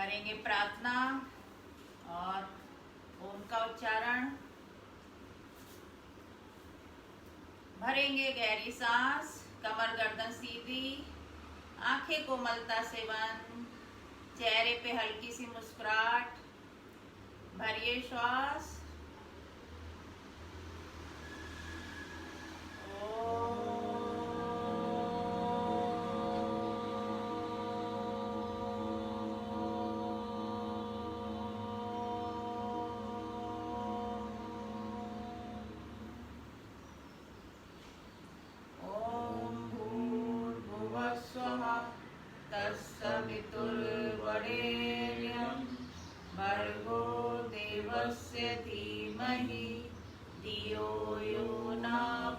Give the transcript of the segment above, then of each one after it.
करेंगे प्रार्थना और ओम का उच्चारण। भरेंगे गहरी सांस, कमर गर्दन सीधी, आंखें कोमलता से बंद, चेहरे पे हल्की सी मुस्कुराहट। भरिए श्वास। तत्सवितुर्वरेण्यं भर्गो देवस्य धीमहि धियो यो न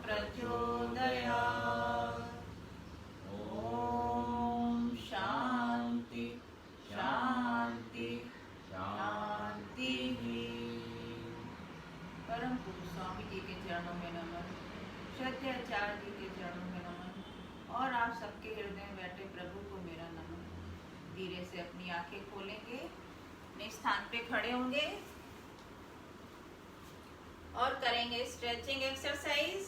प्रचोदयात्। ओम शांति शांति शांति। परम पूज्य स्वामी जी के चरणों में नमन, सत्याचार्य जी के चरणों में नमन और आप सबके हृदय में बैठे प्रभु को मेरा नमन। धीरे से अपनी आंखें खोलेंगे, अपने स्थान पे खड़े होंगे और करेंगे स्ट्रेचिंग एक्सरसाइज।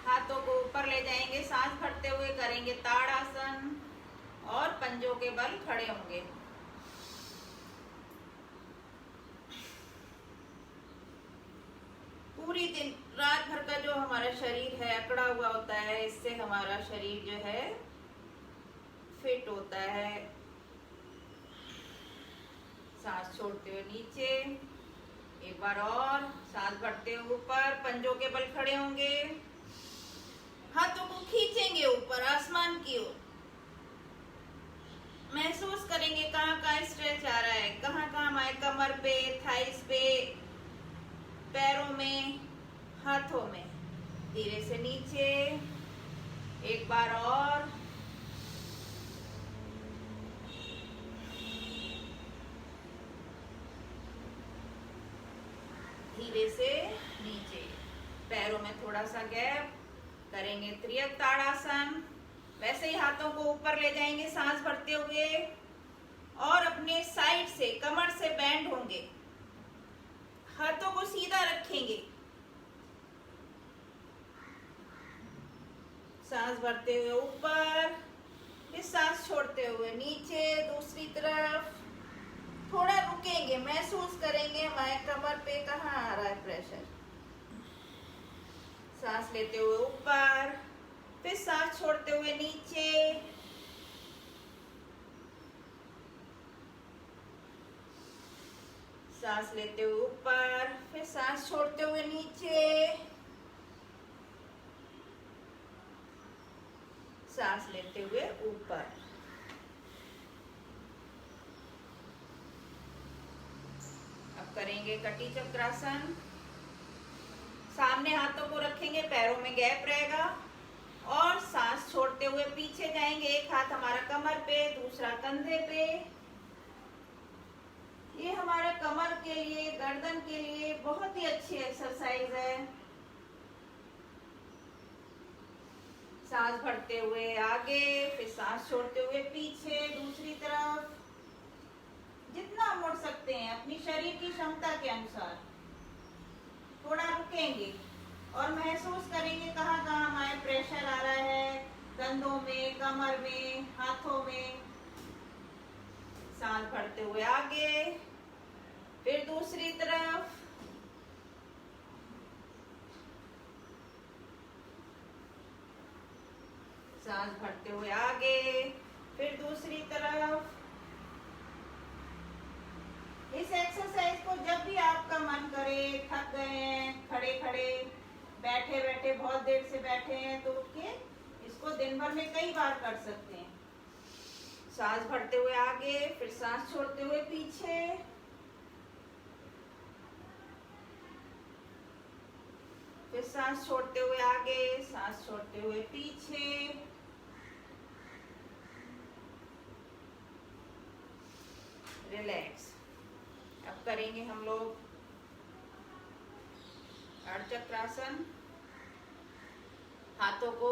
हाथों को ऊपर ले जाएंगे, सांस भरते हुए करेंगे ताड़ासन और पंजों के बल खड़े होंगे। पूरी दिन रात भर का जो हमारा शरीर है अकड़ा हुआ होता है, इससे हमारा शरीर जो है फिट होता है। सांस छोड़ते हुए नीचे, एक बार और सांस भरते हुए ऊपर, पंजों के बल खड़े होंगे, हाथों को खींचेंगे ऊपर आसमान की ओर। महसूस करेंगे कहाँ कहाँ स्ट्रेच आ रहा है, कहाँ कहाँ हमारे कमर पे, थाइस पे, पैरों में, हाथों में। धीरे से नीचे, एक बार और। धीरे से नीचे, पैरों में थोड़ा सा गैप। करेंगे त्रियक ताड़ासन। वैसे ही हाथों को ऊपर ले जाएंगे सांस भरते हुए और अपने साइड से कमर से बैंड होंगे। हाथों को सीधा रखेंगे, सांस भरते हुए ऊपर, फिर सांस छोड़ते हुए नीचे। दूसरी तरफ थोड़ा रुकेंगे, महसूस करेंगे हमारे कमर पे कहाँ आ रहा है प्रेशर। सांस लेते हुए ऊपर, फिर सांस छोड़ते हुए नीचे। सांस लेते हुए ऊपर, फिर सांस छोड़ते हुए नीचे। सांस लेते हुए ऊपर। अब करेंगे कटी चक्रासन। सामने हाथों को रखेंगे, पैरों में गैप रहेगा और सांस छोड़ते हुए पीछे जाएंगे। एक हाथ हमारा कमर पे, दूसरा कंधे पे। ये हमारे कमर के लिए, गर्दन के लिए बहुत ही अच्छी एक्सरसाइज है। सांस भरते हुए आगे, फिर सांस छोड़ते हुए पीछे। दूसरी तरफ जितना मुड़ सकते हैं अपनी शरीर की क्षमता के अनुसार। थोड़ा रुकेंगे और महसूस करेंगे कहाँ कहाँ हमारे प्रेशर आ रहा है, कंधों में, कमर में, हाथों में। सांस भरते हुए आगे, फिर दूसरी तरफ। सांस भरते हुए आगे, फिर दूसरी तरफ। इस एक्सरसाइज को जब भी आपका मन करे, थक गए हैं, खड़े खड़े, बैठे बैठे, बहुत देर से बैठे हैं, तो उठ के इसको दिन भर में कई बार कर सकते हैं। सांस भरते हुए आगे, फिर सांस छोड़ते हुए पीछे। फिर सांस छोड़ते हुए आगे, सांस छोड़ते हुए पीछे। रिलैक्स। अब करेंगे हम लोग अर्धचक्रासन। हाथों को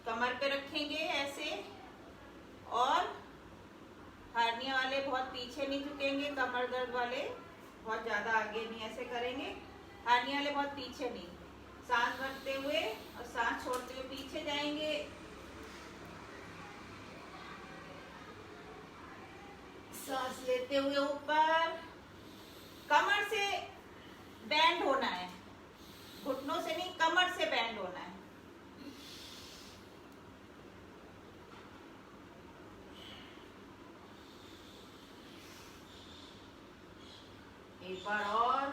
कमर पे रखेंगे ऐसे और वाले बहुत पीछे नहीं झुकेंगे, कमर दर्द वाले बहुत ज्यादा आगे नहीं ऐसे करेंगे, हानि वाले बहुत पीछे नहीं। सांस भरते हुए और सांस छोड़ते हुए पीछे जाएंगे, सांस लेते हुए ऊपर। कमर से बैंड होना है, घुटनों से नहीं, कमर से बैंड होना है। एक बार और।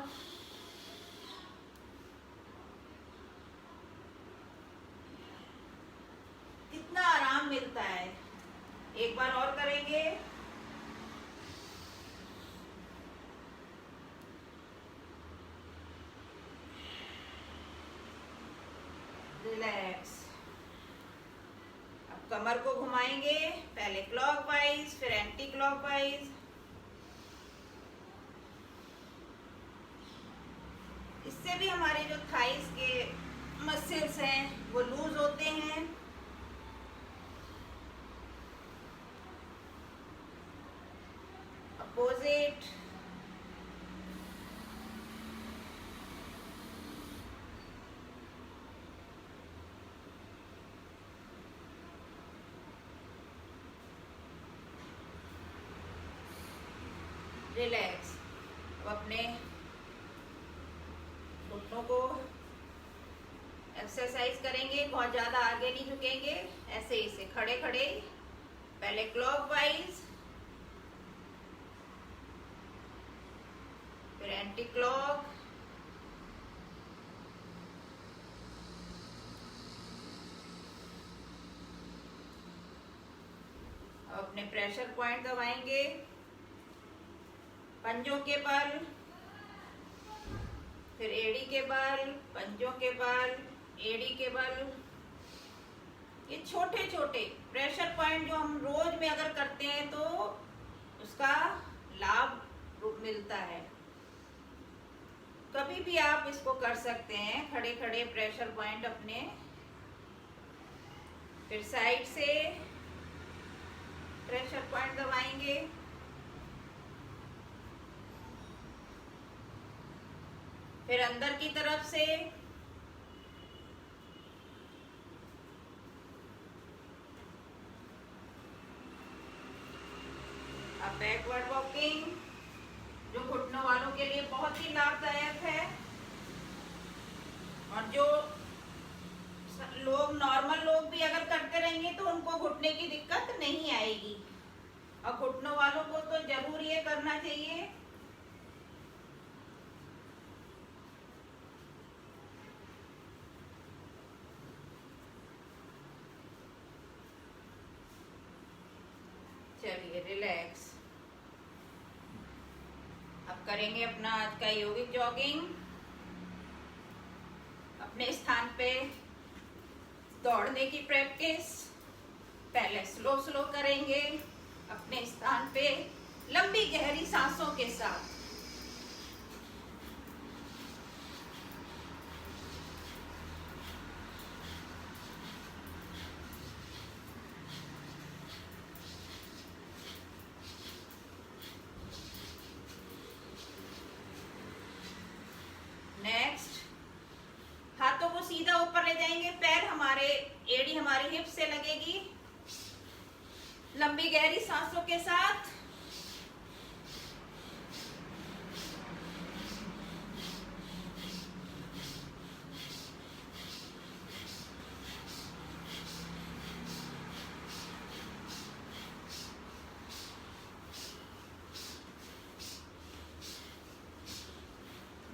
कितना आराम मिलता है। एक बार और करेंगे। रिलैक्स। अब कमर को घुमाएंगे, पहले क्लॉकवाइज फिर एंटी क्लॉकवाइज। इससे भी हमारे जो थाइस के मसल्स हैं वो लूज होते हैं। अपोजिट। रिलैक्स। अब अपने घुटनों को एक्सरसाइज करेंगे, बहुत ज्यादा आगे नहीं झुकेंगे, ऐसे इसे खड़े खड़े, पहले क्लॉकवाइज फिर एंटी क्लॉक। अब अपने प्रेशर पॉइंट दबाएंगे, पंजों के बल, फिर एड़ी के बल, पंजों के बल, एड़ी के बल। ये छोटे छोटे प्रेशर पॉइंट जो हम रोज में अगर करते हैं तो उसका लाभ मिलता है। कभी भी आप इसको कर सकते हैं, खड़े खड़े प्रेशर पॉइंट अपने। फिर साइड से प्रेशर पॉइंट दबाएंगे, फिर अंदर की तरफ से। अब बैकवर्ड वॉकिंग जो घुटनों वालों के लिए बहुत ही लाभदायक है, और जो लोग नॉर्मल लोग भी अगर करते रहेंगे तो उनको घुटने की दिक्कत नहीं आएगी, और घुटनों वालों को तो जरूर ये करना चाहिए। चलिए रिलैक्स। अब करेंगे अपना आज का योगिक जॉगिंग। अपने स्थान पे दौड़ने की प्रैक्टिस पहले स्लो स्लो करेंगे, अपने स्थान पे लंबी गहरी सांसों के साथ। नेक्स्ट, हाथों को सीधा ऊपर ले जाएंगे, पैर हमारे, एड़ी हमारी हिप से लगेगी, लंबी गहरी सांसों के साथ।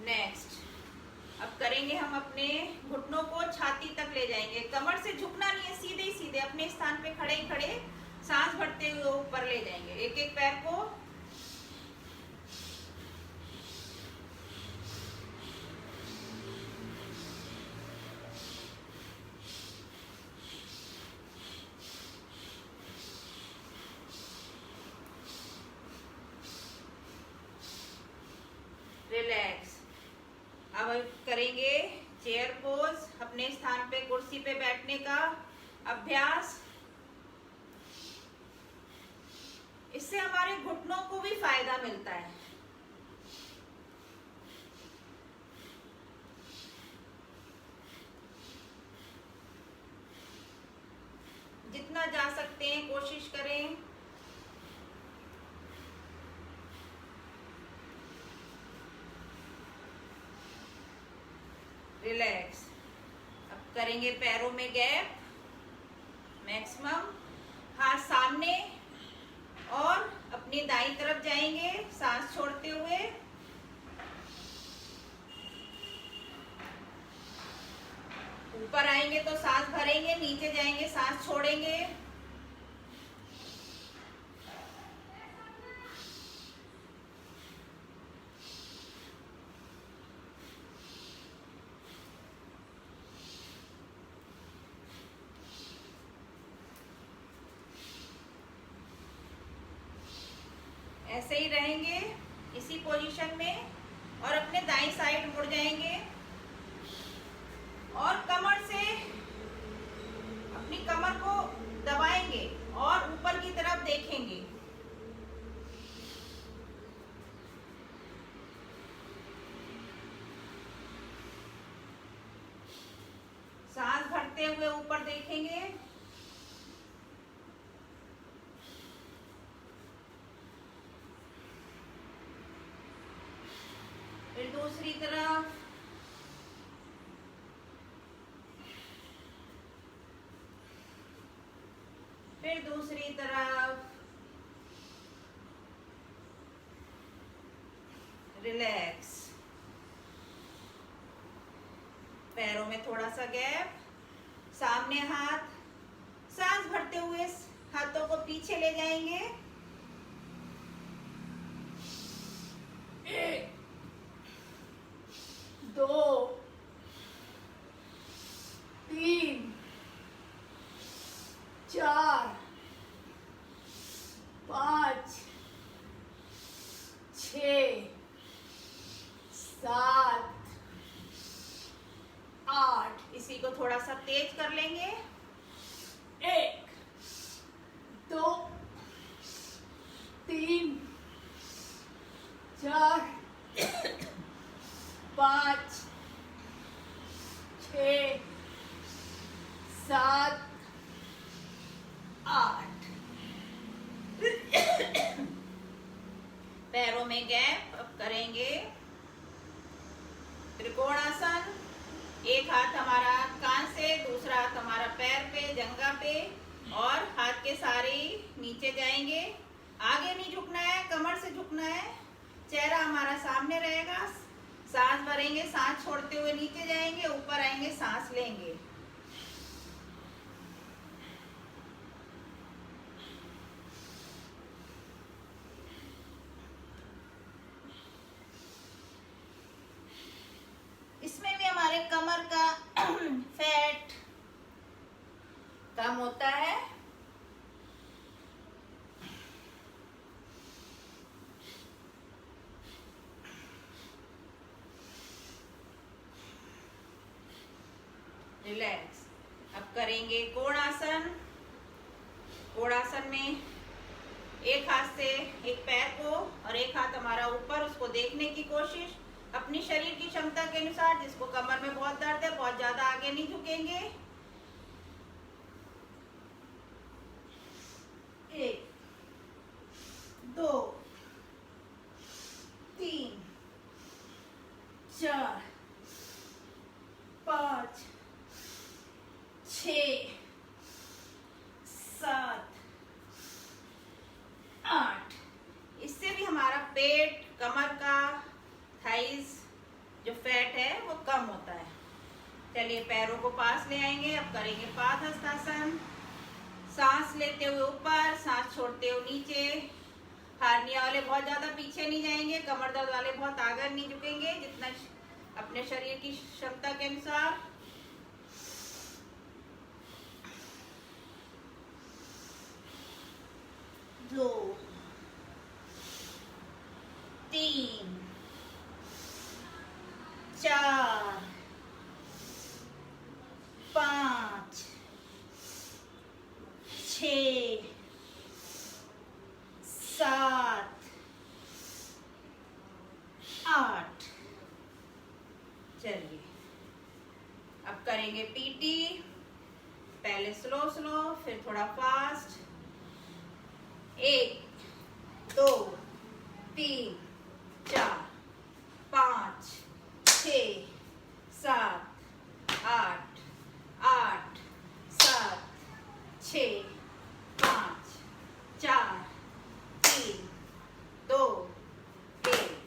नेक्स्ट, अब करेंगे हम अपने घुटनों को छाती तक ले जाएंगे, कमर से झुकना नहीं है, सीधे ही सीधे अपने स्थान पे खड़े ही खड़े सांस भरते हुए ऊपर ले जाएंगे एक एक पैर को। रिलैक्स। अब करेंगे चेयर पोज, अपने स्थान पे कुर्सी पे बैठने का अभ्यास। इससे हमारे घुटनों को भी फायदा मिलता है। जितना जा सकते हैं कोशिश करें। रिलैक्स। अब करेंगे पैरों में गैप मैक्सिमम, हाथ सामने और अपनी दाईं तरफ जाएंगे सांस छोड़ते हुए। ऊपर आएंगे तो सांस भरेंगे, नीचे जाएंगे सांस छोड़ेंगे। ऐसे ही रहेंगे इसी पोजीशन में और अपने दाईं साइड मुड़ जाएंगे और कमर से अपनी कमर को दबाएंगे और ऊपर की तरफ देखेंगे। सांस भरते हुए ऊपर देखेंगे। फिर दूसरी तरफ। फिर दूसरी तरफ। रिलैक्स। पैरों में थोड़ा सा गैप, सामने हाथ, सांस भरते हुए हाथों को पीछे ले जाएंगे। 1 2 3 4 5 6 7 8। इसी को थोड़ा सा तेज कर लेंगे। 1 2 3 4 5 6 7 8। पैरों में गैप। अब करेंगे त्रिकोणासन। एक हाथ हमारा कान से, दूसरा हाथ हमारा पैर पे, जंघा पे, और हाथ के सारे नीचे जाएंगे। आगे नहीं झुकना है, कमर से झुकना है। चेहरा हमारा सामने रहेगा। सांस भरेंगे, सांस छोड़ते हुए नीचे जाएंगे, ऊपर आएंगे, सांस लेंगे। इसमें भी हमारे कमर का फैट कम होता है। रिलैक्स। अब करेंगे कोणासन। कोणासन में एक हाथ से एक पैर को और एक हाथ हमारा ऊपर, उसको देखने की कोशिश अपनी शरीर की क्षमता के अनुसार। जिसको कमर में बहुत दर्द है, बहुत ज्यादा आगे नहीं झुकेंगे। 1 2 3 4 5 6 7 8। इससे भी हमारा पेट, कमर का, थाइस जो फैट है वो कम होता है। चलिए पैरों को पास ले आएंगे। अब करेंगे पादहस्तासन। सांस लेते हुए ऊपर, सांस छोड़ते हुए नीचे। हार्निया वाले बहुत ज्यादा पीछे नहीं जाएंगे, कमर दर्द वाले बहुत आगे नहीं झुकेंगे। जितना अपने शरीर की क्षमता के अनुसार। दो 3 4 5 6 7, 8। चलिए अब करेंगे पीटी। पहले स्लो स्लो, फिर थोड़ा फास्ट। 1, 2, 3, 4, 5, 6, 7, 8, 8, 7, 6, 5, 4, 3, 2, 1।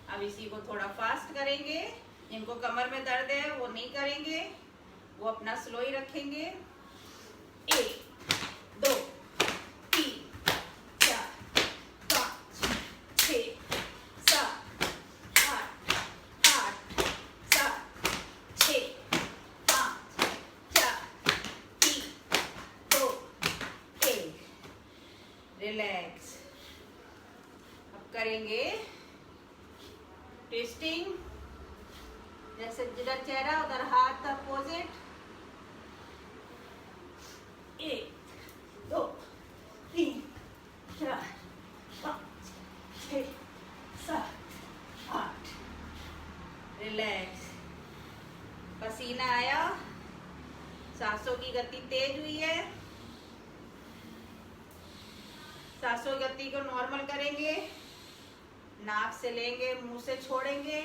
अब इसी को थोड़ा फास्ट करेंगे। जिनको कमर में दर्द है वो नहीं करेंगे, वो अपना स्लो ही रखेंगे। 1, 2, 3, 4, 5, 6, 7, 8, 8, 7, 6, 5, 4, 3, 2, 1। रिलैक्स। अब करेंगे ट्विस्टिंग। जैसे जिधर चेहरा उधर हाथ अपोजिट। 1, 2, 3, 4, 5, 6, 7, 8। रिलैक्स। पसीना आया, सांसों की गति तेज हुई है। सांसों की गति को नॉर्मल करेंगे। नाक से लेंगे, मुंह से छोड़ेंगे।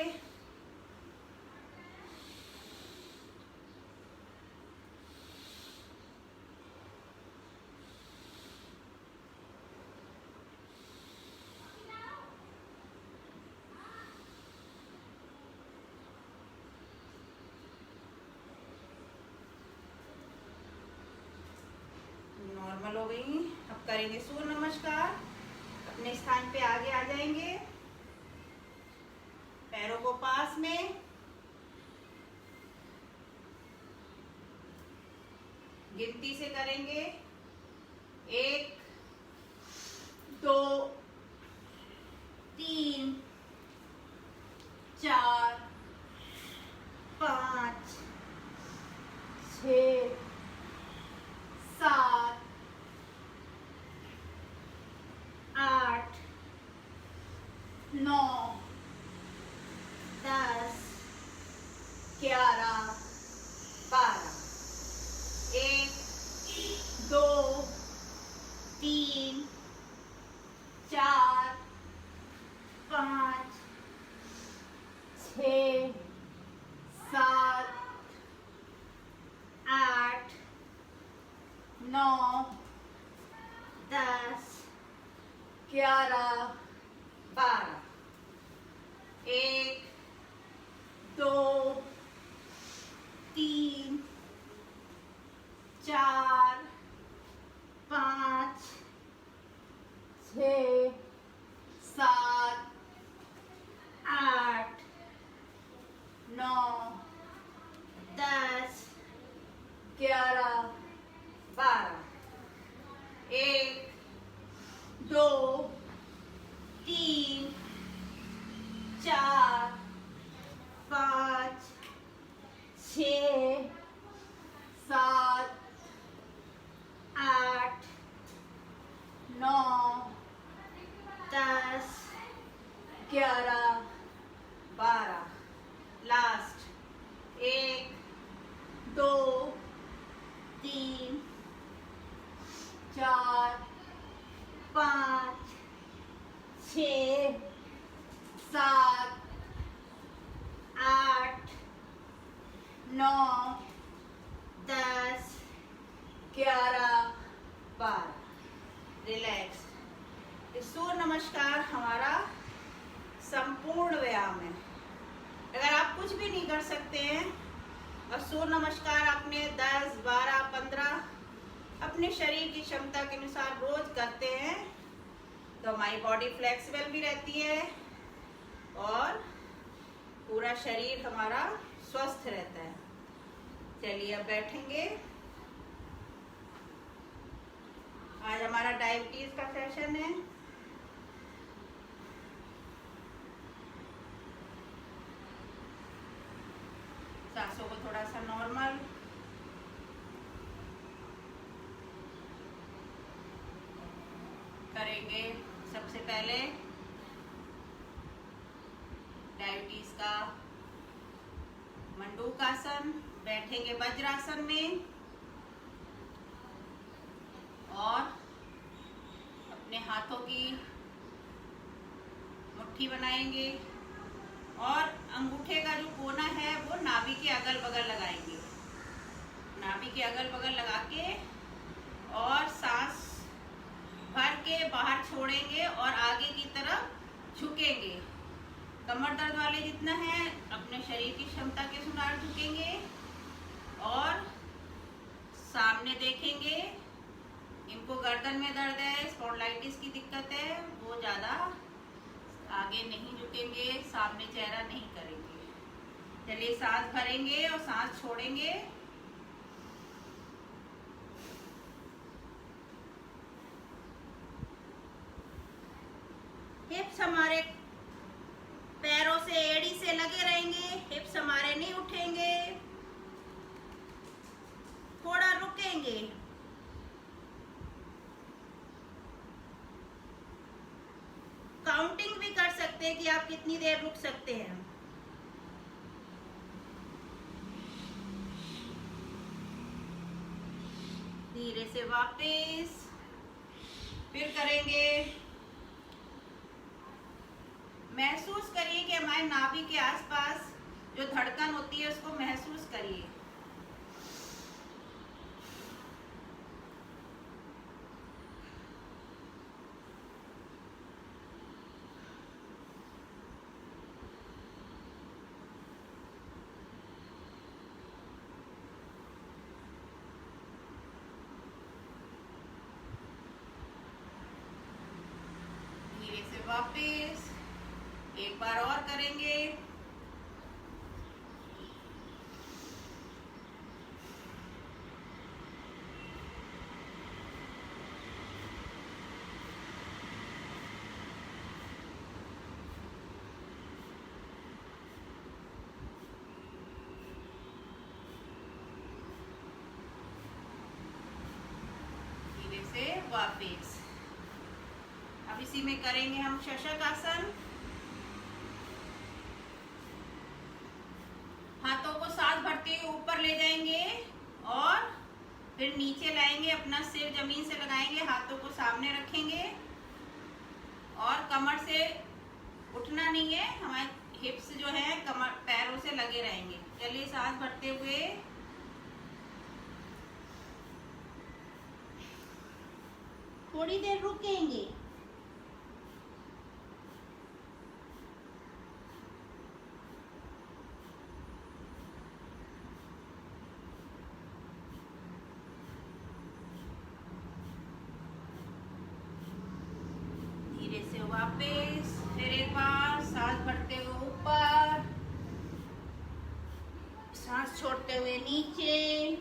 नॉर्मल हो गई। अब करेंगे सूर्य नमस्कार। अपने स्थान पे आगे आ जाएंगे, पैरों को पास में। गिनती से करेंगे। 1, 2, 3, 4, 5, 6, 7, 8, 9, 10, 11, 12। 1, 2, 3, 4, 5, 6, 7, 8, 9, 10, 11, 12। 1, 2, 3, 4, 5, 6, 7, 8, 9, 10, 11, 12। 1, 2, 3, 4, 5, 6, 7, 8, 9, 10, 11, 12। लास्ट। 1, 2, 3, 4, 5, 6, 7, 8, 9, 10, 11, 12। रिलैक्स। सूर्य नमस्कार हमारा संपूर्ण व्यायाम है। अगर आप कुछ भी नहीं कर सकते हैं और सूर्य नमस्कार आपने 10, 12, 15 अपने शरीर की क्षमता के अनुसार रोज करते हैं तो हमारी बॉडी फ्लेक्सिबल भी रहती है और पूरा शरीर हमारा स्वस्थ रहता है। चलिए अब बैठेंगे। आज हमारा डायबिटीज का सेशन है। सांसों को थोड़ा सा नॉर्मल। करेंगे सबसे पहले डायबिटीज का मंडूकासन, बैठेंगे वज्रासन में और अपने हाथों की मुट्ठी बनाएंगे और अंगूठे का जो कोना है वो नाभि के अगल बगल लगाएंगे। नाभि के अगल बगल लगा के और सांस भर के बाहर छोड़ेंगे और आगे की तरफ झुकेंगे। कमर दर्द वाले जितना है अपने शरीर की क्षमता के अनुसार झुकेंगे और सामने देखेंगे। इनको गर्दन में दर्द है, स्पॉन्डिलाइटिस की दिक्कत है, वो ज़्यादा आगे नहीं झुकेंगे, सामने चेहरा नहीं करेंगे। चलिए सांस भरेंगे और सांस छोड़ेंगे। हिप्स हमारे पैरों से एड़ी से लगे रहेंगे, हिप्स हमारे नहीं उठेंगे। थोड़ा रुकेंगे। काउंटिंग भी कर सकते हैं कि आप कितनी देर रुक सकते हैं। धीरे से वापस फिर करेंगे। महसूस करिए कि हमारे नाभि के आसपास जो धड़कन होती है उसको महसूस करिए। धीरे से वापस एक बार और करेंगे। धीरे से वापस। अब इसी में करेंगे हम शशक आसन। हाथों को सांस भरते हुए ऊपर ले जाएंगे और फिर नीचे लाएंगे, अपना सिर जमीन से लगाएंगे, हाथों को सामने रखेंगे और कमर से उठना नहीं है, हमारे हिप्स जो है कमर पैरों से लगे रहेंगे। चलिए सांस भरते हुए थोड़ी देर रुकेंगे। धीरे से वापस फिर एक बार सांस भरते हुए ऊपर, सांस छोड़ते हुए नीचे।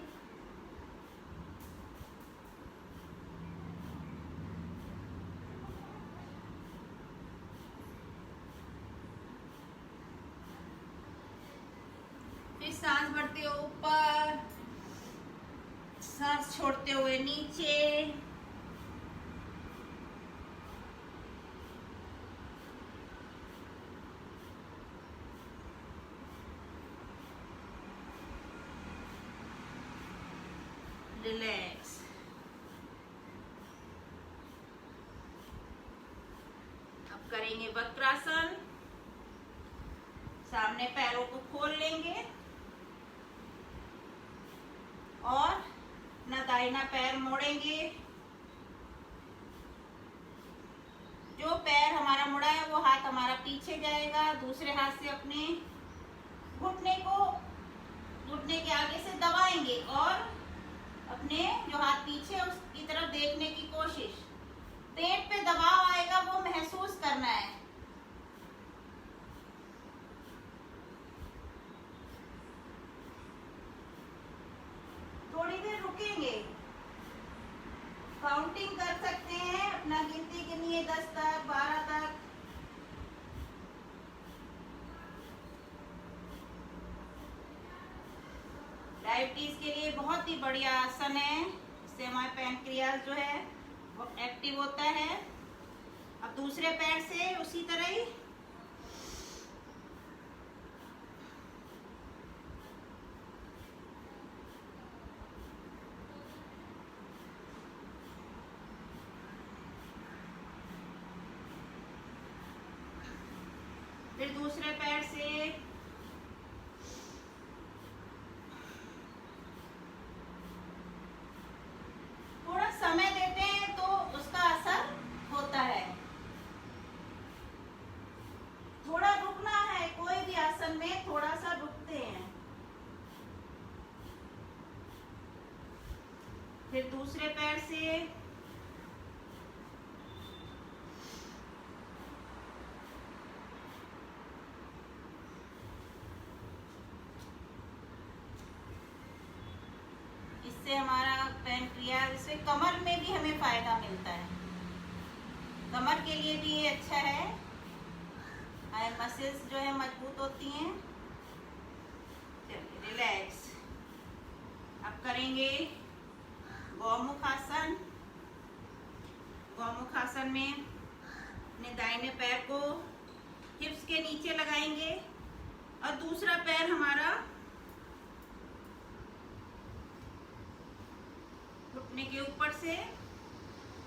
फिर सांस भरते हुए ऊपर, सांस छोड़ते हुए नीचे। रिलैक्स। अब करेंगे वक्रासन। सामने पैरों को खोल लेंगे और अपना दाहिना पैर मोड़ेंगे। जो पैर हमारा मुड़ा है वो हाथ हमारा पीछे जाएगा। दूसरे हाथ से अपने घुटने के आगे से दबाएंगे और अपने जो हाथ पीछे है उसकी तरफ देखने की कोशिश। पेट पे दबाव आएगा वो महसूस करना है। थोड़ी देर रुकेंगे, काउंटिंग कर सकते हैं, अपना गिनती गिनिए 10 तक, 12 तक। डायबिटीज के लिए बहुत ही बढ़िया आसन है, इससे हमारे पैनक्रियाज जो है वो एक्टिव होता है। अब दूसरा दूसरे पैर से उसी तरह ही फिर दूसरे पैर से थोड़ा समय देते हैं तो उसका असर होता है। थोड़ा रुकना है, कोई भी आसन में थोड़ा सा रुकते हैं। फिर दूसरे पैर से इससे हमारा पैनक्रियाज, इससे कमर में भी हमें फायदा मिलता है। कमर के लिए भी ये अच्छा है, मसल्स जो है मजबूत होती हैं। चलिए रिलैक्स। अब करेंगे गौमुख आसन। गौमुख आसन में अपने दाहिने पैर को हिप्स के नीचे लगाएंगे और दूसरा पैर हमारा घुटने के ऊपर से,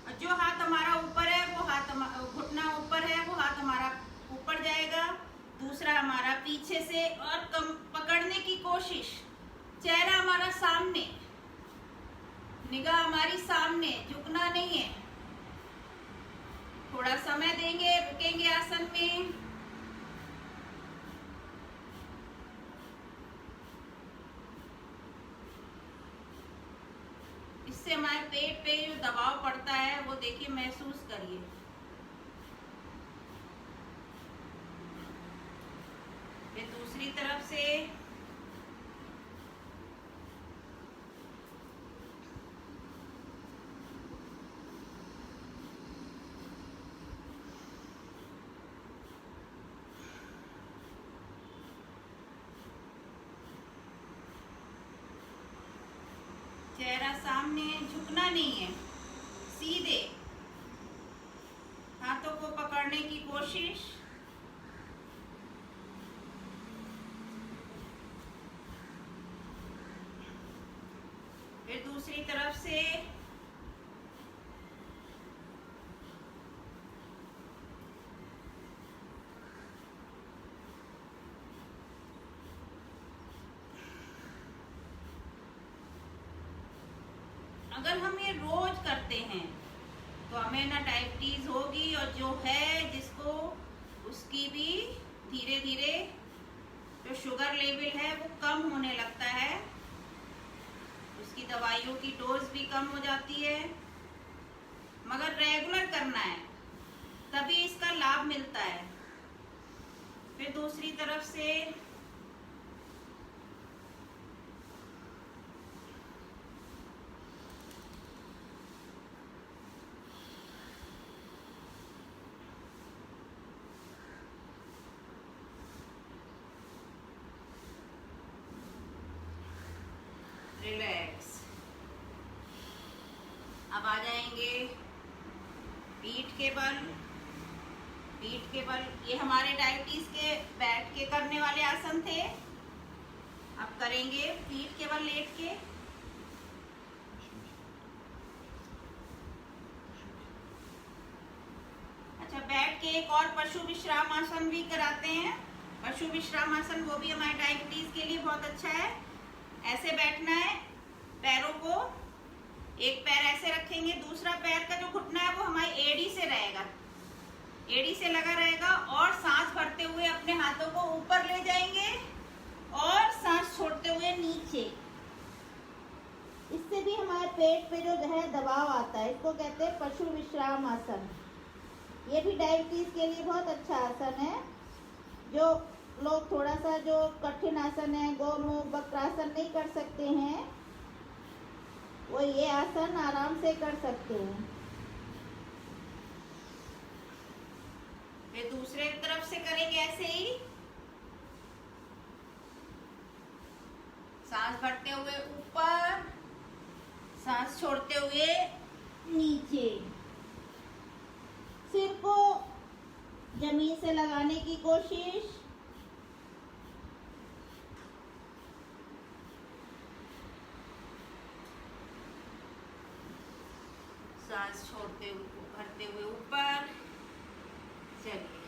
और जो हाथ हमारा ऊपर है वो हाथ, घुटना ऊपर है वो हाथ हमारा ऊपर जाएगा, दूसरा हमारा पीछे से, और कम पकड़ने की कोशिश। चेहरा हमारा सामने, निगाह हमारी सामने, झुकना नहीं है। थोड़ा समय देंगे, रुकेंगे आसन में। इससे हमारे पेट पे जो दबाव पड़ता है वो देखिए, महसूस करिए। फिर दूसरी तरफ से चेहरा सामने, झुकना नहीं है, सीधे हाथों को पकड़ने की कोशिश। फिर दूसरी तरफ से अगर हम ये रोज करते हैं तो हमें ना डायबिटीज होगी, और जो है जिसको, उसकी भी धीरे धीरे जो शुगर लेवल है वो कम होने लगता है, उसकी दवाइयों की डोज भी कम हो जाती है। मगर रेगुलर करना है, तभी इसका लाभ मिलता है। फिर दूसरी तरफ से रिलैक्स। अब आ जाएंगे पीठ के बल। पीठ के बल, ये हमारे डायबिटीज के बैठ के करने वाले आसन थे। अब करेंगे पीठ के बल लेट के। अच्छा, बैठ के एक और पशु विश्राम आसन भी कराते हैं। पशु विश्राम आसन वो भी हमारे डायबिटीज के लिए बहुत अच्छा है। ऐसे बैठना है, पैरों को, एक पैर ऐसे रखेंगे, दूसरा पैर का जो घुटना है वो हमारी एड़ी से रहेगा, एड़ी से लगा रहेगा, और सांस भरते हुए अपने हाथों को ऊपर ले जाएंगे और सांस छोड़ते हुए नीचे। इससे भी हमारे पेट पे जो है दबाव आता है, इसको कहते हैं पशु विश्राम आसन। ये भी डायबिटीज के लिए बहुत अच्छा आसन है। जो लोग थोड़ा सा जो कठिन आसन है, गौमुख वक्रासन नहीं कर सकते हैं, वो ये आसन आराम से कर सकते हैं। फिर दूसरे तरफ से करेंगे ऐसे ही, सांस भरते हुए ऊपर, सांस छोड़ते हुए नीचे। सिर को जमीन से लगाने की कोशिश। सांस छोड़ते हुए भरते हुए ऊपर। चलिए,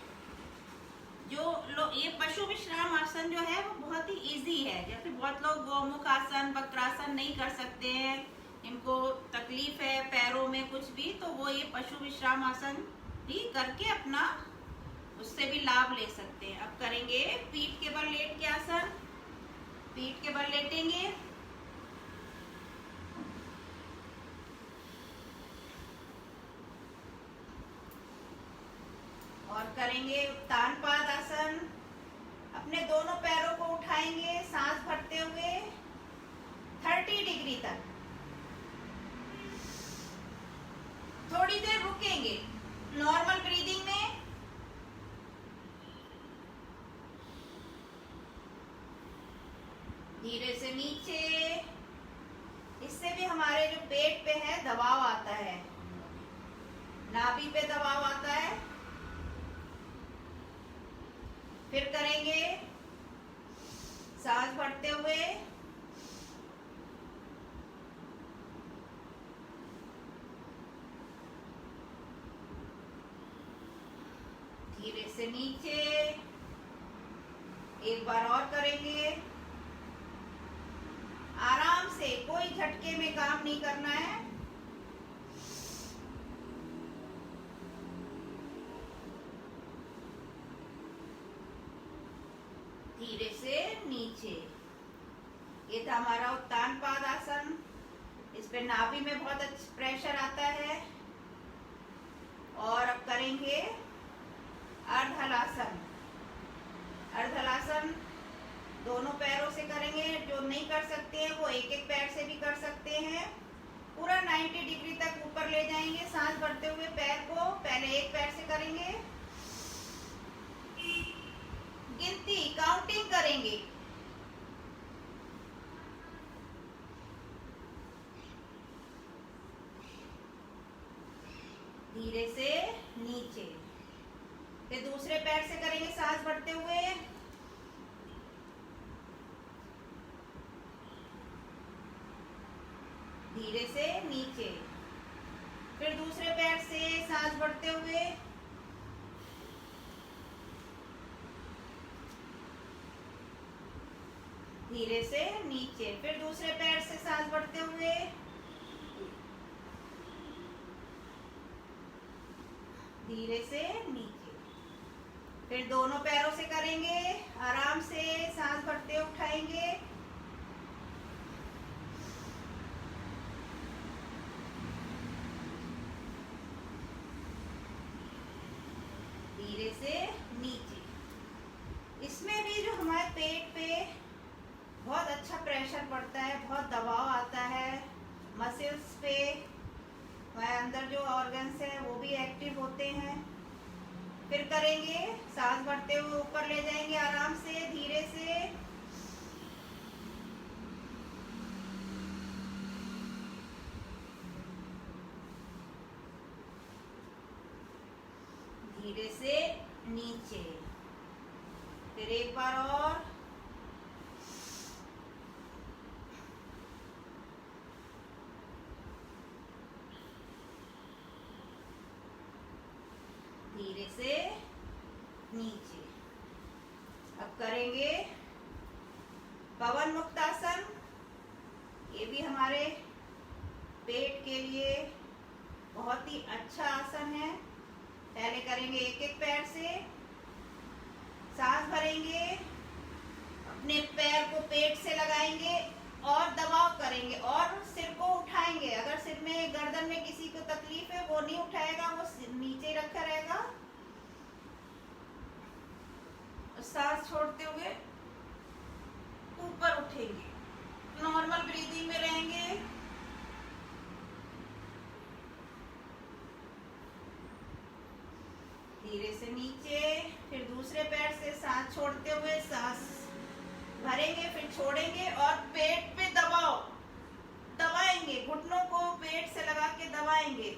ये पशु विश्राम आसन जो है वो बहुत ही इजी है। जैसे बहुत लोग गोमुख आसन, वक्रासन नहीं कर सकते हैं, इनको तकलीफ है पैरों में कुछ भी, तो वो ये पशु विश्राम आसन भी करके अपना उससे भी लाभ ले सकते हैं। अब करेंगे पीठ के बल लेट के आसन। पीठ के बल लेटेंगे, और करेंगे उत्तान पाद आसन। अपने दोनों पैरों को उठाएंगे सांस भरते हुए 30 डिग्री तक। थोड़ी देर रुकेंगे नॉर्मल ब्रीदिंग में। धीरे से नीचे। इससे भी हमारे जो पेट पे है दबाव आता है, नाभि पे दबाव आता है। फिर करेंगे सांस भरते हुए धीरे से नीचे। एक बार और करेंगे। आराम से, कोई झटके में काम नहीं करना है। धीरे से नीचे। ये था हमारा उत्तान पाद आसन। इस पे नाभि में बहुत अच्छा प्रेशर आता है। और अब करेंगे अर्धहलासन। अर्धहलासन दोनों पैरों से करेंगे। जो नहीं कर सकते हैं वो एक एक पैर से भी कर सकते हैं। पूरा 90 डिग्री तक ऊपर ले जाएंगे सांस भरते हुए पैर को। पहले एक पैर से करेंगे, गिनती काउंटिंग करेंगे। धीरे से नीचे। फिर दूसरे पैर से करेंगे सांस भरते हुए। धीरे से नीचे। फिर दूसरे पैर से सांस भरते हुए। धीरे से नीचे। फिर दूसरे पैर से सांस भरते हुए। धीरे से नीचे। फिर दोनों पैरों से करेंगे। आराम से सांस भरते उठाएंगे। धीरे से नीचे। इसमें भी जो हमारे पेट पे बहुत अच्छा प्रेशर पड़ता है, बहुत दबाव आता है मसल्स पे, हमारे अंदर जो ऑर्गन्स हैं वो भी एक्टिव होते हैं। फिर करेंगे सांस भरते हुए ऊपर ले जाएंगे आराम से, धीरे से। धीरे से नीचे। फिर एक बार और। धीरे से नीचे। अब करेंगे पवन मुक्तासन। ये भी हमारे पेट के लिए बहुत ही अच्छा आसन है। पहले करेंगे एक एक पैर से, सांस भरेंगे, अपने पैर को पेट से लगाएंगे और दबाव करेंगे और सिर को उठाएंगे। अगर सिर में, गर्दन में किसी को तकलीफ है वो नहीं उठाएगा, वो नीचे रखा रहेगा। सांस छोड़ते हुए ऊपर उठेंगे, नॉर्मल ब्रीदिंग में रहेंगे। धीरे से नीचे। फिर दूसरे पैर से सांस छोड़ते हुए सांस भरेंगे, फिर छोड़ेंगे और पेट पे दबाएंगे, घुटनों को पेट से लगा के दबाएंगे।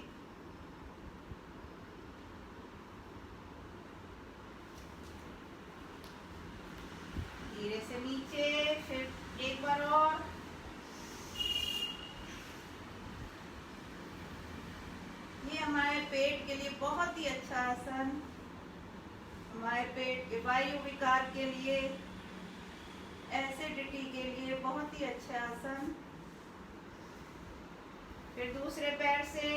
पेट के लिए बहुत ही अच्छा आसन, हमारे पेट के वायु विकार के लिए, एसिडिटी के लिए बहुत ही अच्छा आसन। फिर दूसरे पैर से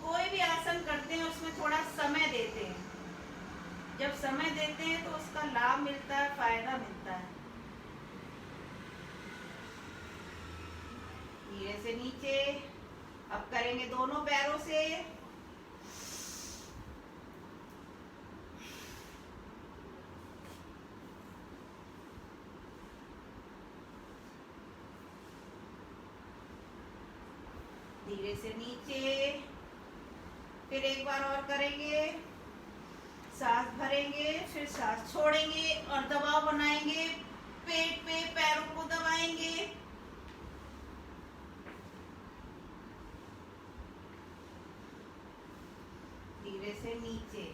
कोई भी आसन करते हैं उसमें थोड़ा समय देते हैं। जब समय देते हैं तो उसका लाभ मिलता है, फायदा मिलता है। धीरे से नीचे। अब करेंगे दोनों पैरों से। धीरे से नीचे। फिर एक बार और करेंगे। सांस भरेंगे, फिर सांस छोड़ेंगे और दबाव बनाएंगे। पेट पे पैरों को दबाएंगे। धीरे से नीचे।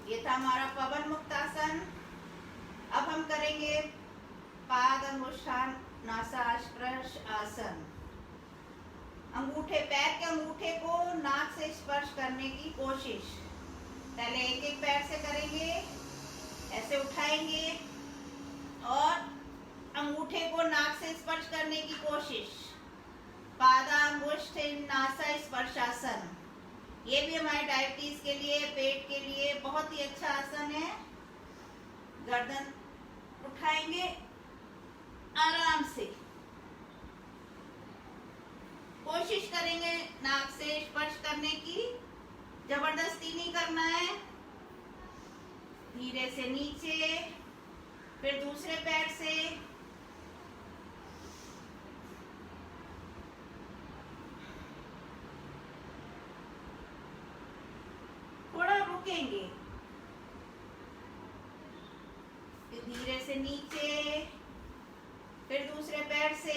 ये था हमारा पवन मुक्त आसन। अब हम करेंगे पाद अंगुष्ठान नासास्पर्श आसन। अंगूठे, पैर के अंगूठे को नाक से स्पर्श करने की कोशिश। पहले एक एक पैर से करेंगे। ऐसे उठाएंगे और अंगूठे को नाक से स्पर्श करने की कोशिश। पादांगुष्ठ नासा स्पर्शासन। ये भी हमारे डायबिटीज के लिए, पेट के लिए बहुत ही अच्छा आसन है। गर्दन उठाएंगे आराम से। कोशिश करेंगे नाक से स्पर्श करने की, जबरदस्ती नहीं करना है। धीरे से नीचे। फिर दूसरे पैर से। थोड़ा रुकेंगे। फिर धीरे से नीचे। फिर दूसरे पैर से।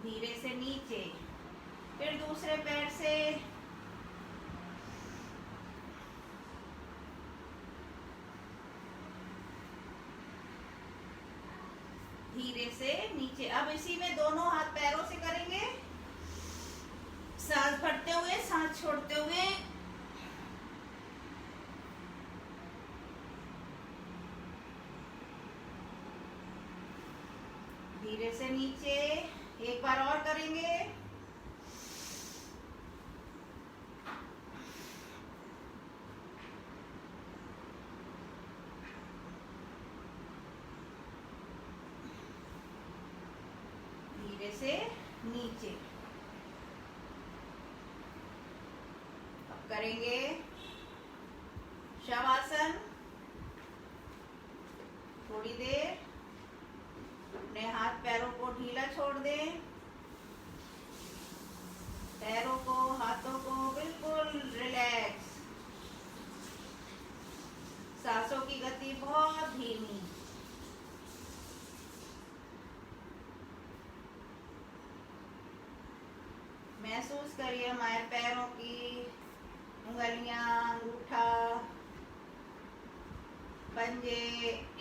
धीरे से नीचे। फिर दूसरे पैर से। धीरे से नीचे। अब इसी में दोनों हाथ पैरों से करेंगे। सांस भरते हुए, सांस छोड़ते हुए। धीरे से नीचे। एक बार और करेंगे। धीरे से नीचे। अब करेंगे शवासन। थोड़ी देर अपने हाथ पैरों को ढीला छोड़ दें। पैरों को, हाथों को बिल्कुल रिलैक्स। सांसों की गति बहुत धीमी। महसूस करिए हमारे पैरों की उंगलियां, अंगूठा, पंजे,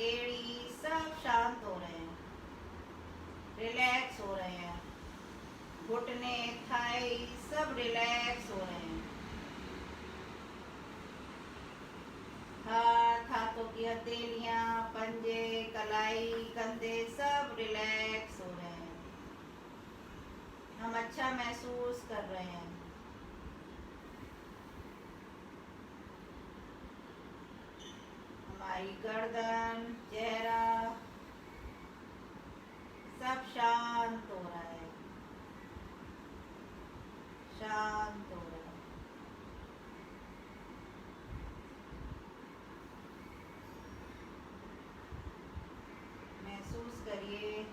एड़ी सब शांत हो रहे हैं, रिलैक्स हो रहे हैं। घुटने, थाई सब रिलैक्स हो रहे हैं। हाथ, हाथों की हथेलियां, पंजे, कलाई, कंधे सब रिलैक्स हो रहे हैं। हम अच्छा महसूस कर रहे हैं। हमारी गर्दन, चेहरा सब शांत हो रहा है, शांत हो रहा है। महसूस करिए।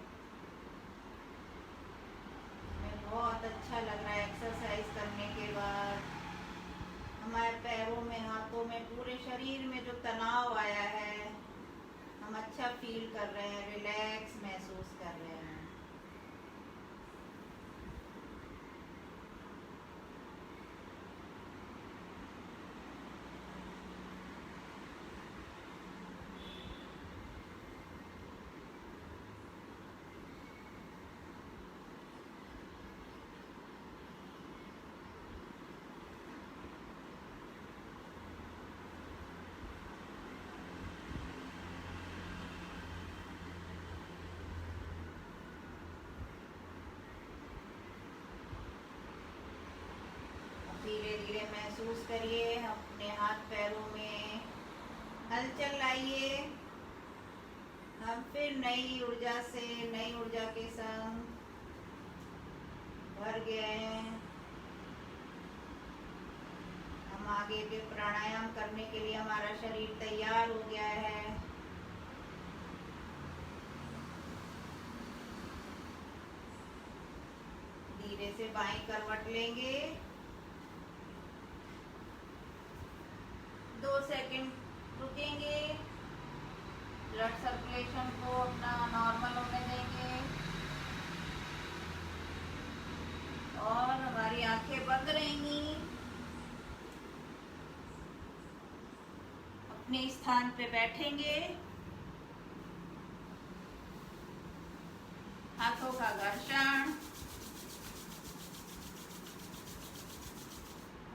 हमें बहुत अच्छा लग रहा है एक्सरसाइज करने के बाद। हमारे पैरों में, हाथों में, पूरे शरीर में जो तनाव आया है, हम अच्छा फील कर रहे हैं, रिलैक्स महसूस कर रहे हैं। महसूस करिए, अपने हाथ पैरों में हलचल लाइए। हम फिर नई ऊर्जा से, नई ऊर्जा के संग भर गए हैं। हम आगे के प्राणायाम करने के लिए हमारा शरीर तैयार हो गया है। धीरे से बाएं करवट लेंगे। 2 सेकंड रुकेंगे, ब्लड सर्कुलेशन को अपना नॉर्मल होने देंगे और हमारी आंखें बंद रहेंगी। अपने स्थान पे बैठेंगे, हाथों का घर्षण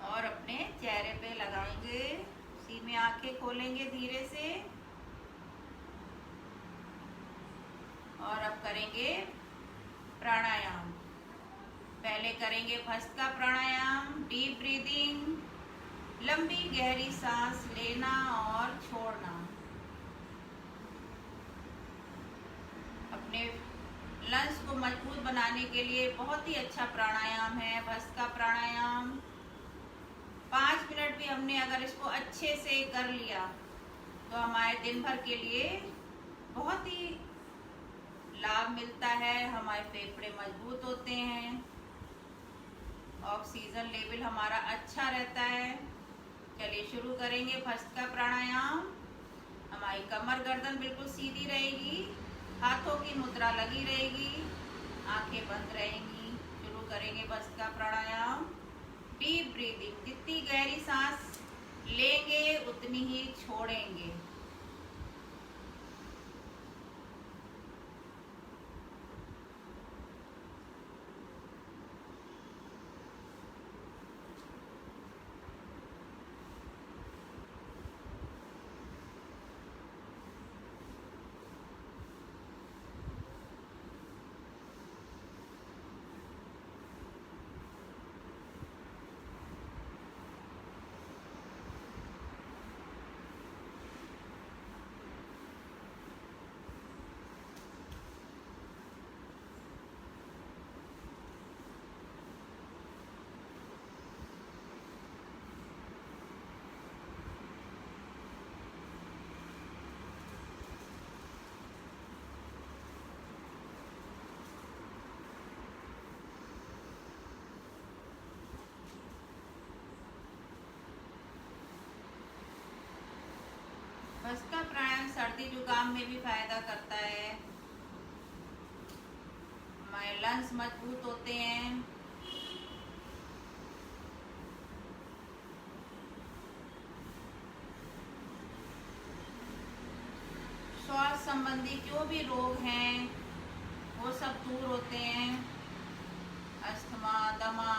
और अपने चेहरे पे लगाएंगे। उसी में आंखें खोलेंगे धीरे से और अब करेंगे प्राणायाम। पहले करेंगे भस्त्रिका प्राणायाम, डीप ब्रीदिंग, लंबी गहरी सांस लेना और छोड़ना। अपने लंग्स को मजबूत बनाने के लिए बहुत ही अच्छा प्राणायाम है भस्त्रिका प्राणायाम। 5 मिनट भी हमने अगर इसको अच्छे से कर लिया तो हमारे दिन भर के लिए बहुत ही लाभ मिलता है। हमारे फेफड़े मजबूत होते हैं, ऑक्सीजन लेवल हमारा अच्छा रहता है। चलिए शुरू करेंगे भस्त्रिका प्राणायाम। हमारी कमर गर्दन बिल्कुल सीधी रहेगी, हाथों की मुद्रा लगी रहेगी, आंखें बंद रहेंगी। शुरू करेंगे भस्त्रिका प्राणायाम। डीप ब्रीदिंग, जितनी गहरी सांस लेंगे उतनी ही छोड़ेंगे। भस्त्रिका प्राणायाम सर्दी जुकाम में भी फायदा करता है। हमारे लंग्स मजबूत होते हैं। श्वास संबंधी जो भी रोग हैं वो सब दूर होते हैं। अस्थमा, दमा,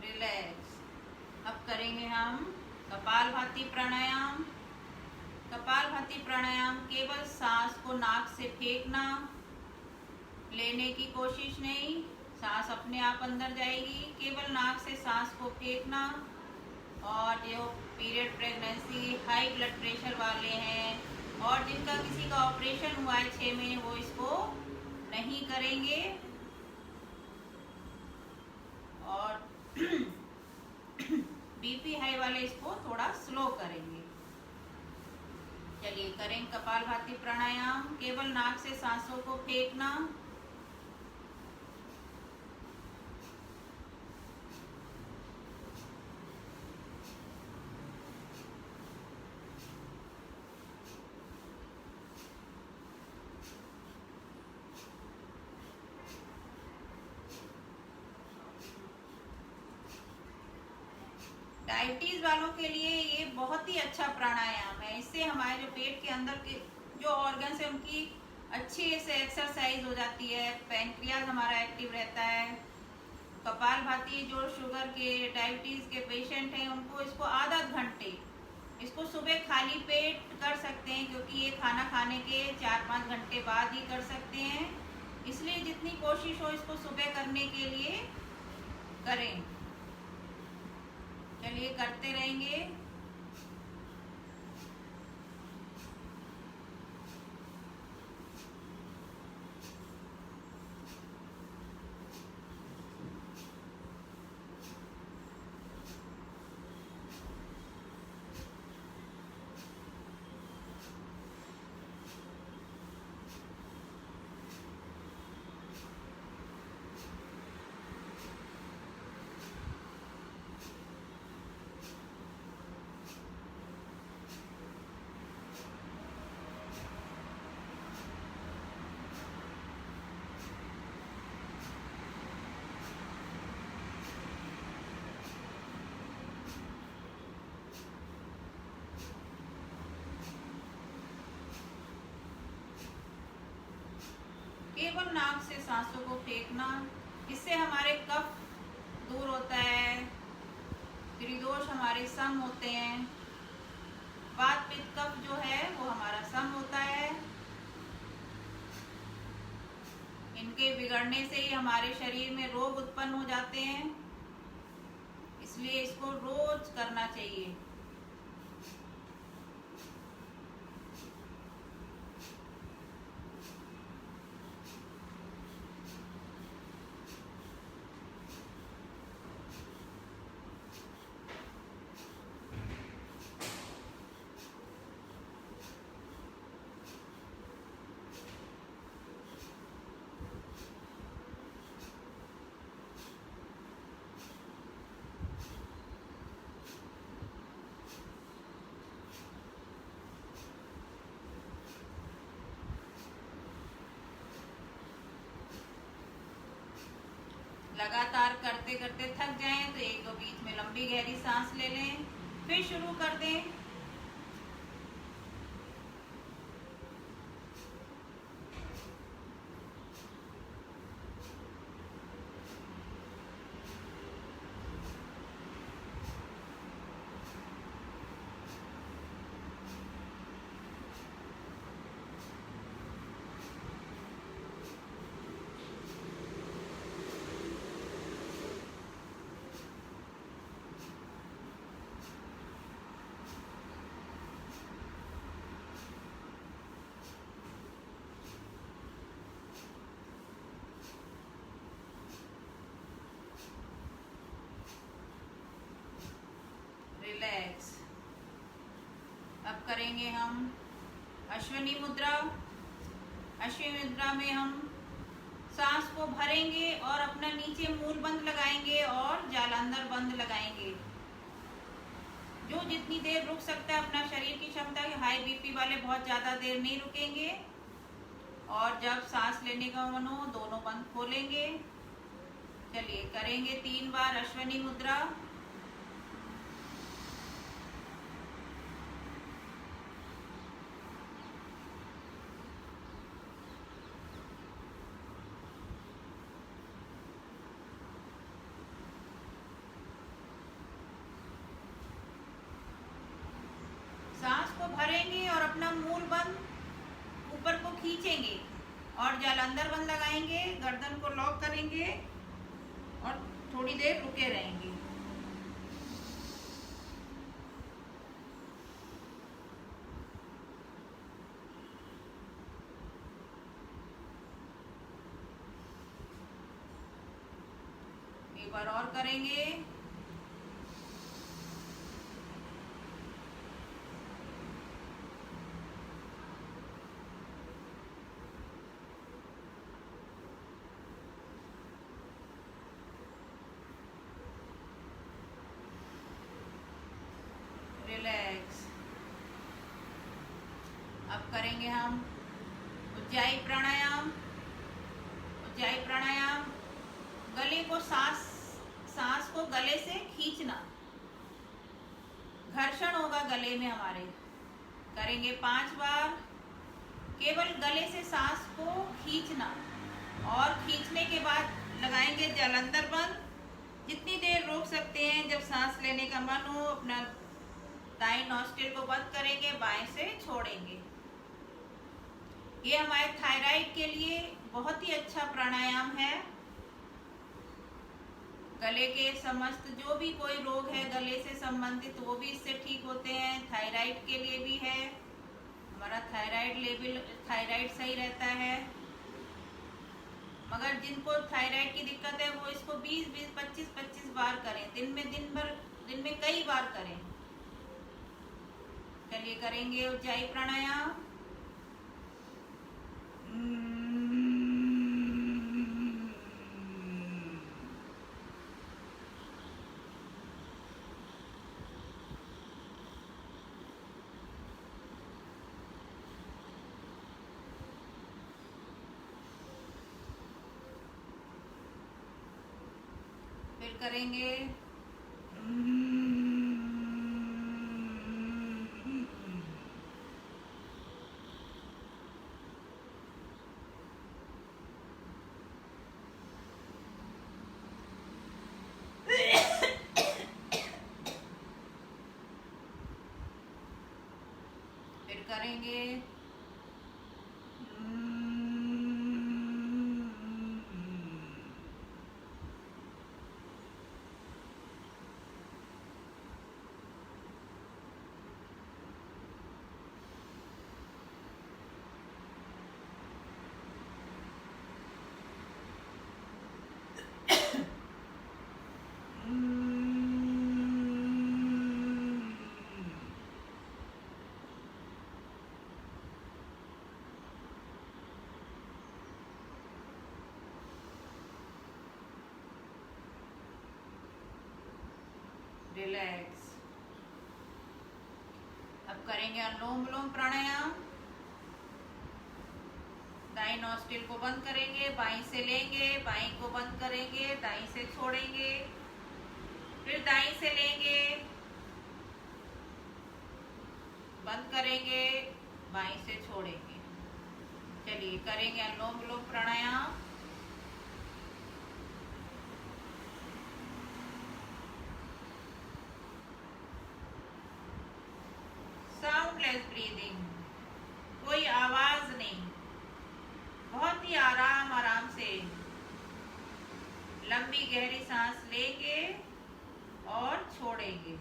रिलैक्स। अब करेंगे हम कपालभाति प्राणायाम। कपालभाति प्राणायाम केवल सांस को नाक से फेंकना, लेने की कोशिश नहीं। सांस अपने आप अंदर जाएगी, केवल नाक से सांस को फेंकना। और जो period pregnancy, high blood pressure वाले हैं और जिनका किसी का ऑपरेशन हुआ है 6 महीने, वो इसको नहीं करेंगे। और बीपी हाई वाले इसको थोड़ा स्लो करेंगे। चलिए करें कपालभाति प्राणायाम। केवल नाक से सांसों को फेंकना। डायबिटीज वालों के लिए ये बहुत ही अच्छा प्राणायाम है। इससे हमारे जो पेट के अंदर के जो ऑर्गन्स है उनकी अच्छी से एक्सरसाइज हो जाती है, पैनक्रियाज हमारा एक्टिव रहता है। कपालभाति जो शुगर के डायबिटीज के पेशेंट हैं उनको इसको आधा घंटे, इसको सुबह खाली पेट कर सकते हैं, क्योंकि ये खाना खाने के 4-5 घंटे बाद ही कर सकते हैं। इसलिए जितनी कोशिश हो इसको सुबह करने के लिए करें। चलिए करते रहेंगे। केवल नाक से सांसों को फेंकना, इससे हमारे कफ दूर होता है, त्रिदोष हमारे सम होते हैं, वात पित्त कफ जो है वो हमारा सम होता है। इनके बिगड़ने से ही हमारे शरीर में रोग उत्पन्न हो जाते हैं, इसलिए इसको रोज करना चाहिए। लगातार करते करते थक जाएं तो एक दो बीच में लंबी गहरी सांस ले लें, फिर शुरू कर दें। रिलैक्स। अब करेंगे हम अश्विनी मुद्रा। अश्विनी मुद्रा में हम सांस को भरेंगे और अपना नीचे मूल बंद लगाएंगे और जालंधर बंद लगाएंगे। जो जितनी देर रुक सकता है अपना शरीर की क्षमता है। हाई बीपी वाले बहुत ज्यादा देर नहीं रुकेंगे। और जब सांस लेने का मन हो दोनों बंद खोलेंगे। चलिए करेंगे 3 बार अश्विनी मुद्रा। सांस को भरेंगे और अपना मूल बंद ऊपर को खींचेंगे और जालंधर बंद लगाएंगे, गर्दन को लॉक करेंगे और थोड़ी देर रुके रहेंगे। एक बार और करेंगे। रिलैक्स। अब करेंगे हम उज्जाई प्राणायाम। उज्जाई प्राणायाम गले को सांस को गले से खींचना। घर्षण होगा गले में हमारे। करेंगे 5 बार। केवल गले से सांस को खींचना और खींचने के बाद लगाएंगे जालंधर बंद। जितनी देर रोक सकते हैं, जब सांस लेने का मन हो अपना दाएं नॉस्ट्रिल को बंद करेंगे, बाएं से छोड़ेंगे। ये हमारे थायराइड के लिए बहुत ही अच्छा प्राणायाम है। गले के समस्त जो भी कोई रोग है गले से संबंधित, वो भी इससे ठीक होते हैं। थायराइड के लिए भी है, हमारा थायराइड लेवल, थायराइड सही रहता है। मगर जिनको थायराइड की दिक्कत है वो इसको 20-20, 25-25 बार करें। दिन में कई बार करें। चलिए करेंगे उज्जाई प्राणायाम। फिर करेंगे करेंगे रिलैक्स। अब करेंगे अनुलोम विलोम प्राणायाम। दाईं नॉस्ट्रिल को बंद करेंगे, बाईं से लेंगे, बाईं को बंद करेंगे, दाईं से छोड़ेंगे, फिर दाईं से लेंगे, बंद करेंगे, बाईं से छोड़ेंगे। चलिए करेंगे अनुलोम विलोम प्राणायाम। साउंडलेस ब्रीदिंग, कोई आवाज नहीं, बहुत ही आराम आराम से लंबी गहरी सांस लेंगे और छोड़ेंगे।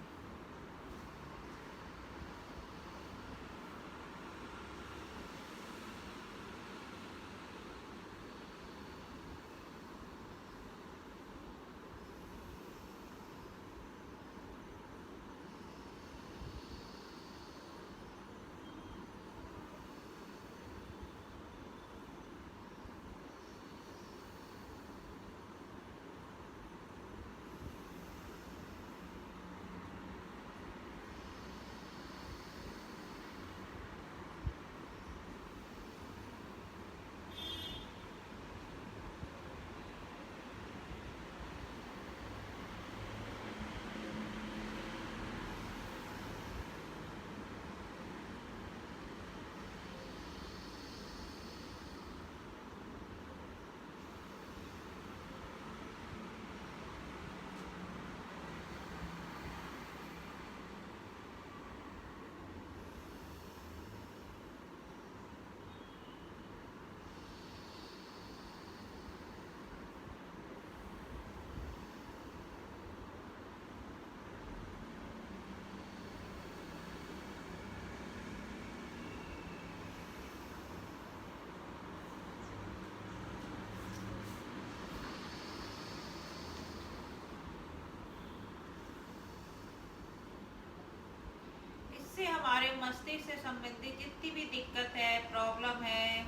इससे हमारे मस्तिष्क से संबंधित जितनी भी दिक्कत है, प्रॉब्लम है,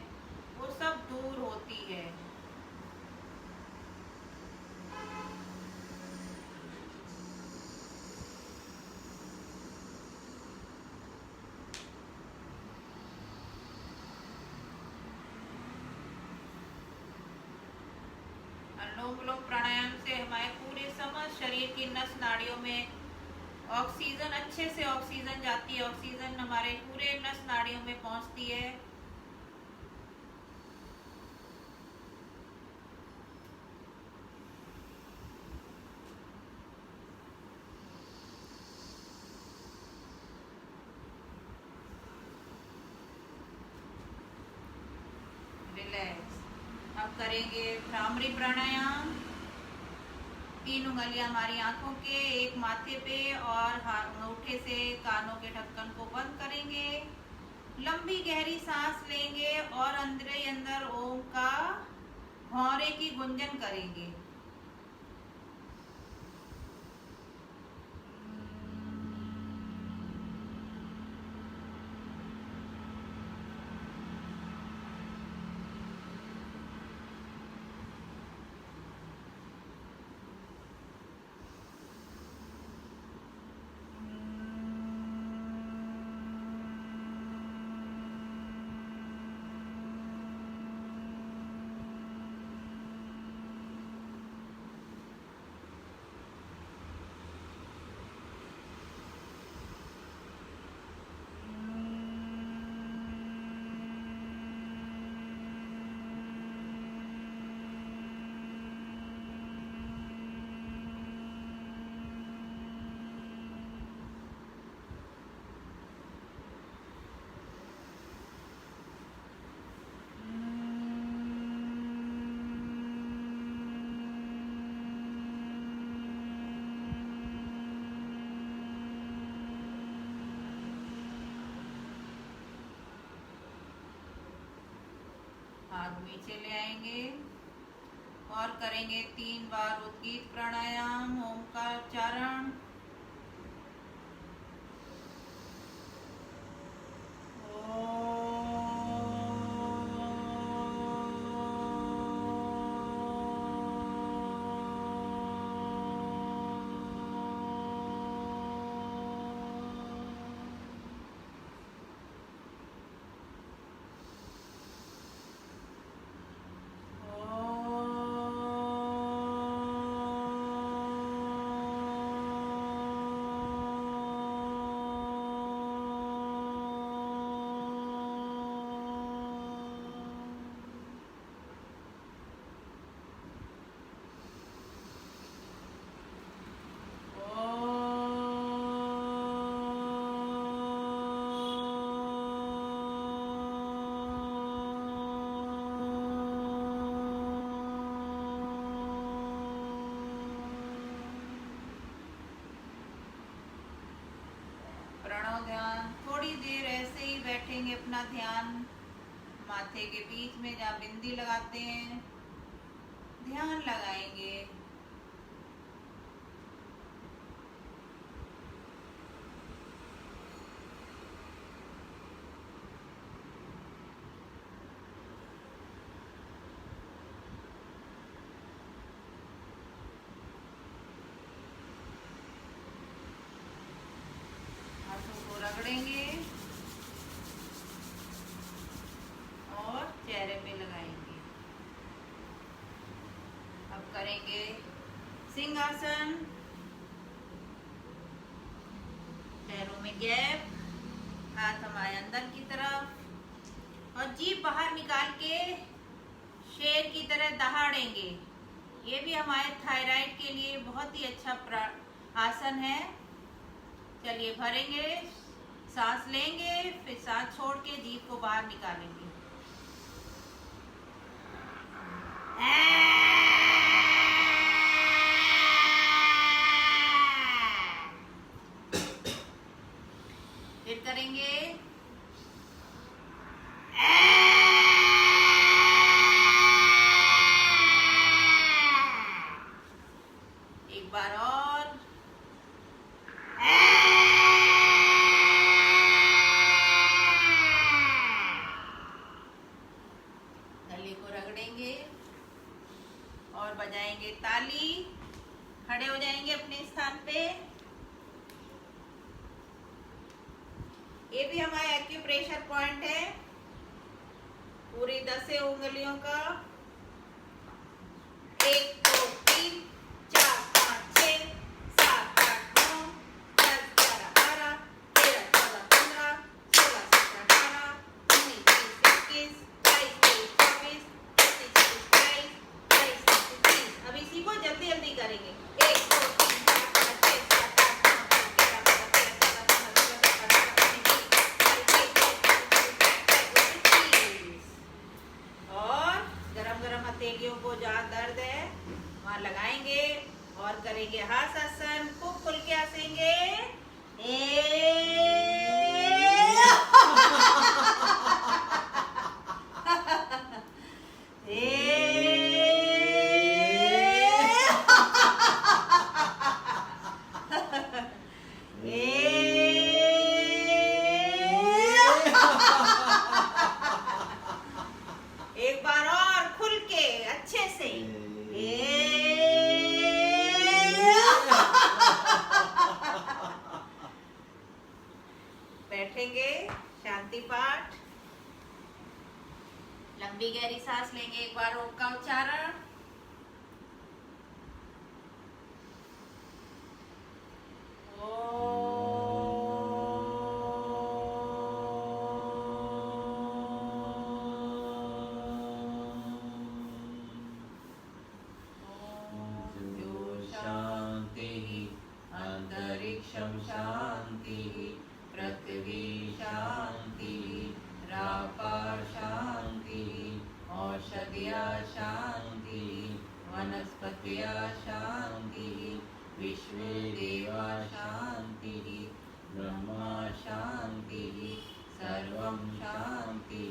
वो सब दूर होती है। अनुलोम विलोम प्राणायाम से हमारे पूरे समस्त शरीर की नस नाड़ियों में ऑक्सीजन अच्छे से ऑक्सीजन जाती है, ऑक्सीजन हमारे पूरे नस नाड़ियों में पहुंचती है। रिलैक्स। अब करेंगे भ्रामरी प्राणायाम। 3 उंगलियां हमारी आंखों के, एक माथे पे और अंगूठे से कानों के ढक्कन को बंद करेंगे। लंबी गहरी सांस लेंगे और अंदर ही अंदर ओम का भौरे की गुंजन करेंगे। हाथ नीचे ले आएंगे और करेंगे 3 बार उद्गीत प्राणायाम, ओम का उच्चारण। ध्यान थोड़ी देर ऐसे ही बैठेंगे, अपना ध्यान माथे के बीच में जहाँ बिंदी लगाते हैं ध्यान लगाएंगे। रगड़ेंगे और चेहरे पे लगाएंगे। अब करेंगे सिंहासन, पैरों में गैप, हाथ हमारे अंदर की तरफ और जीभ बाहर निकाल के शेर की तरह दहाड़ेंगे। ये भी हमारे थायराइड के लिए बहुत ही अच्छा आसन है। चलिए भरेंगे, सांस लेंगे, फिर सांस छोड़ के जीभ को बाहर निकालेंगे। फिर करेंगे एक बार और। गले को रगड़ेंगे और बजाएंगे ताली। खड़े हो जाएंगे अपने स्थान पे। ये भी हमारा एक्यूप्रेशर पॉइंट है, पूरी 10 उंगलियों का। 1 2 3 4 5 6 7 8 9 10 जहाँ दर्द है वहाँ लगाएंगे और करेंगे हासासन, खूब खुल के हंसेंगे। एक बार और खुल के अच्छे से। बैठेंगे, शांति पाठ, लंबी गहरी सांस लेंगे, एक बार ओम का उच्चारण। अंतरिक्षं शांति, पृथ्वी शांति, रापार शांति, औषधिया शांति, वनस्पतिया शांति, विश्वे देवा शांति, ब्रह्मा शांति, सर्वं शांति,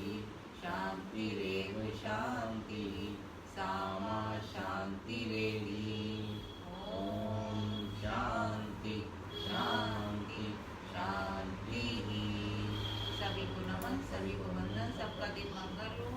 शांतिरेव शांति, सामा शांतिरेधि। ओम शांति शांति शांति। सभी को नमन, सभी को वंदन, सबका दिन मंगल हो।